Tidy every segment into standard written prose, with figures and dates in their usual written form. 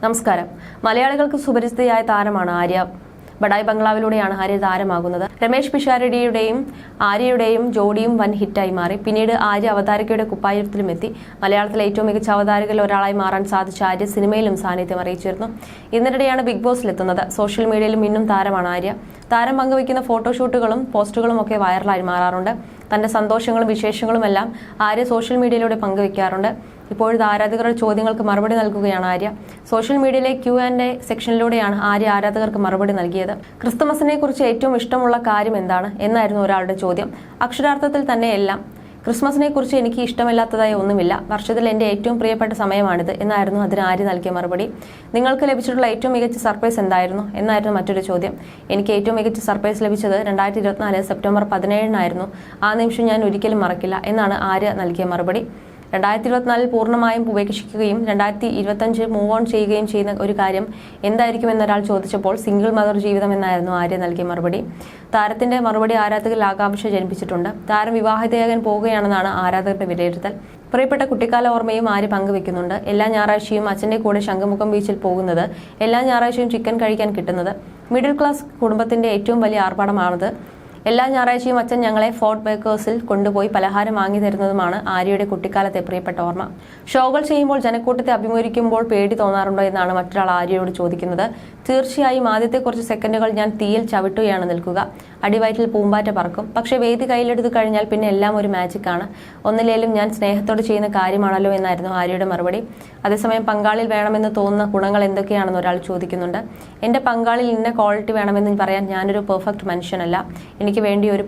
നമസ്കാരം. മലയാളികൾക്ക് സുപരിചിതയായ താരമാണ് ആര്യ. ബഡായി ബംഗ്ലാവിലൂടെയാണ് ആര്യ താരമാകുന്നത്. രമേഷ് പിഷാരടിയുടെയും ആര്യയുടെയും ജോഡിയും വൻ ഹിറ്റായി മാറി. പിന്നീട് ആര്യ അവതാരകയുടെ കുപ്പായത്തിലും എത്തി. മലയാളത്തിലെ ഏറ്റവും മികച്ച അവതാരകരിൽ ഒരാളായി മാറാൻ സാധിച്ച ആര്യ സിനിമയിലും സാന്നിധ്യം അറിയിച്ചിരുന്നു. ഇതിനിടെയാണ് ബിഗ് ബോസിലെത്തുന്നത്. സോഷ്യൽ മീഡിയയിലും ഇന്നും താരമാണ് ആര്യ. താരം പങ്കുവയ്ക്കുന്ന ഫോട്ടോഷൂട്ടുകളും പോസ്റ്റുകളും ഒക്കെ വൈറലായി മാറാറുണ്ട്. തന്റെ സന്തോഷങ്ങളും വിശേഷങ്ങളുമെല്ലാം ആര്യ സോഷ്യൽ മീഡിയയിലൂടെ പങ്കുവയ്ക്കാറുണ്ട്. ഇപ്പോഴത്തെ ആരാധകരുടെ ചോദ്യങ്ങൾക്ക് മറുപടി നൽകുകയാണ് ആര്യ. സോഷ്യൽ മീഡിയയിലെ Q&A സെക്ഷനിലൂടെയാണ് ആര്യ ആരാധകർക്ക് മറുപടി നൽകിയത്. ക്രിസ്തുമസിനെ കുറിച്ച് ഏറ്റവും ഇഷ്ടമുള്ള കാര്യം എന്താണ് എന്നായിരുന്നു ഒരാളുടെ ചോദ്യം. അക്ഷരാർത്ഥത്തിൽ തന്നെ എല്ലാം. ക്രിസ്മസിനെ കുറിച്ച് എനിക്ക് ഇഷ്ടമില്ലാത്തതായി ഒന്നുമില്ല. വർഷത്തിൽ എൻ്റെ ഏറ്റവും പ്രിയപ്പെട്ട സമയമാണിത് എന്നായിരുന്നു അതിന് ആര്യ നൽകിയ മറുപടി. നിങ്ങൾക്ക് ലഭിച്ചിട്ടുള്ള ഏറ്റവും മികച്ച സർപ്രൈസ് എന്തായിരുന്നു എന്നായിരുന്നു മറ്റൊരു ചോദ്യം. എനിക്ക് ഏറ്റവും മികച്ച സർപ്രൈസ് ലഭിച്ചത് 2024 സെപ്റ്റംബർ 17 ആ നിമിഷം ഞാൻ ഒരിക്കലും മറക്കില്ല എന്നാണ് ആര്യ നൽകിയ മറുപടി. 2024 പൂർണ്ണമായും ഉപേക്ഷിക്കുകയും 2025 മൂവ് ഓൺ ചെയ്യുകയും ചെയ്യുന്ന ഒരു കാര്യം എന്തായിരിക്കും എന്നൊരാൾ ചോദിച്ചപ്പോൾ സിംഗിൾ മദർ ജീവിതം എന്നായിരുന്നു ആര്യ നൽകിയ മറുപടി. താരത്തിന്റെ മറുപടി ആരാധകരിൽ ആകാംക്ഷ ജനിപ്പിച്ചിട്ടുണ്ട്. താരം വിവാഹിതയാകാൻ പോവുകയാണെന്നാണ് ആരാധകരുടെ വിലയിരുത്തൽ. പ്രിയപ്പെട്ട കുട്ടിക്കാല ഓർമ്മയും ആര്യ പങ്കുവെക്കുന്നുണ്ട്. എല്ലാ ഞായറാഴ്ചയും അച്ഛന്റെ കൂടെ ശംഖുമുഖം ബീച്ചിൽ പോകുന്നത്, എല്ലാ ഞായറാഴ്ചയും ചിക്കൻ കഴിക്കാൻ കിട്ടുന്നത്, മിഡിൽ ക്ലാസ് കുടുംബത്തിന്റെ ഏറ്റവും വലിയ ആർഭാടമാണത്. എല്ലാ ഞായറാഴ്ചയും അച്ഛൻ ഞങ്ങളെ ഫോർട്ട് ബേക്കേഴ്സിൽ കൊണ്ടുപോയി പലഹാരം വാങ്ങി തരുന്നതുമാണ് ആര്യയുടെ കുട്ടിക്കാലത്തെ പ്രിയപ്പെട്ട ഓർമ്മ. ഷോകൾ ചെയ്യുമ്പോൾ ജനക്കൂട്ടത്തെ അഭിമുഖീകരിക്കുമ്പോൾ പേടി തോന്നാറുണ്ടോ എന്നാണ് മറ്റൊരാൾ ആര്യയോട് ചോദിക്കുന്നത്. തീർച്ചയായും ആദ്യത്തെ കുറച്ച് സെക്കൻഡുകൾ ഞാൻ തീയിൽ ചവിട്ടുകയാണ് നിൽക്കുക. അടിവയറ്റിൽ പൂമ്പാറ്റ പറക്കും. പക്ഷേ വേദി കയ്യിലെടുത്തു കഴിഞ്ഞാൽ പിന്നെ എല്ലാം ഒരു മാജിക്കാണ്. ഒന്നിലേലും ഞാൻ സ്നേഹത്തോട് ചെയ്യുന്ന കാര്യമാണല്ലോ എന്നായിരുന്നു ആര്യയുടെ മറുപടി. അതേസമയം പങ്കാളിൽ വേണമെന്ന് തോന്നുന്ന ഗുണങ്ങൾ എന്തൊക്കെയാണെന്ന് ഒരാൾ ചോദിക്കുന്നുണ്ട്. എൻ്റെ പങ്കാളിൽ ഇന്ന ക്വാളിറ്റി വേണമെന്ന് പറയാൻ ഞാനൊരു പെർഫെക്റ്റ് മനുഷ്യനല്ല. എനിക്ക് വേണ്ടി ഒരു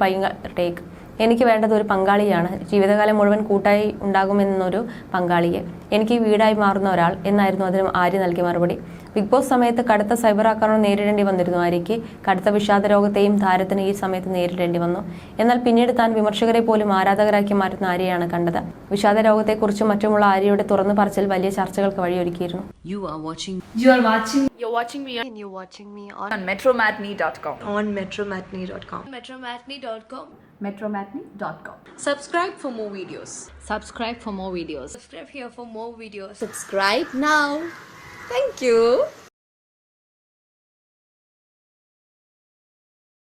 എനിക്ക് വേണ്ടത് ഒരു പങ്കാളിയാണ്. ജീവിതകാലം മുഴുവൻ കൂട്ടായി ഉണ്ടാകുമെന്നൊരു പങ്കാളിയെ. എനിക്ക് വീടായി മാറുന്ന ഒരാൾ എന്നായിരുന്നു അതിന് ആര്യ നൽകിയ മറുപടി. ബിഗ് ബോസ് സമയത്ത് കടുത്ത സൈബർ ആക്രമണം നേരിടേണ്ടി വന്നിരുന്നു ആര്യയ്ക്ക്. കടുത്ത വിഷാദ രോഗത്തെയും താരത്തിന് ഈ സമയത്ത് നേരിടേണ്ടി വന്നു. എന്നാൽ പിന്നീട് താൻ വിമർശകരെ പോലും ആരാധകരാക്കി മാറ്റുന്ന ആര്യയാണ് കണ്ടത്. വിഷാദ രോഗത്തെക്കുറിച്ചും മറ്റുമുള്ള ആര്യയുടെ തുറന്നു പറച്ചിൽ വലിയ ചർച്ചകൾക്ക് വഴിയൊരുക്കിയിരുന്നു. You're watching me on metromatney.com. metromatney.com. Subscribe for more videos. Subscribe here for more videos. Subscribe now. Thank you.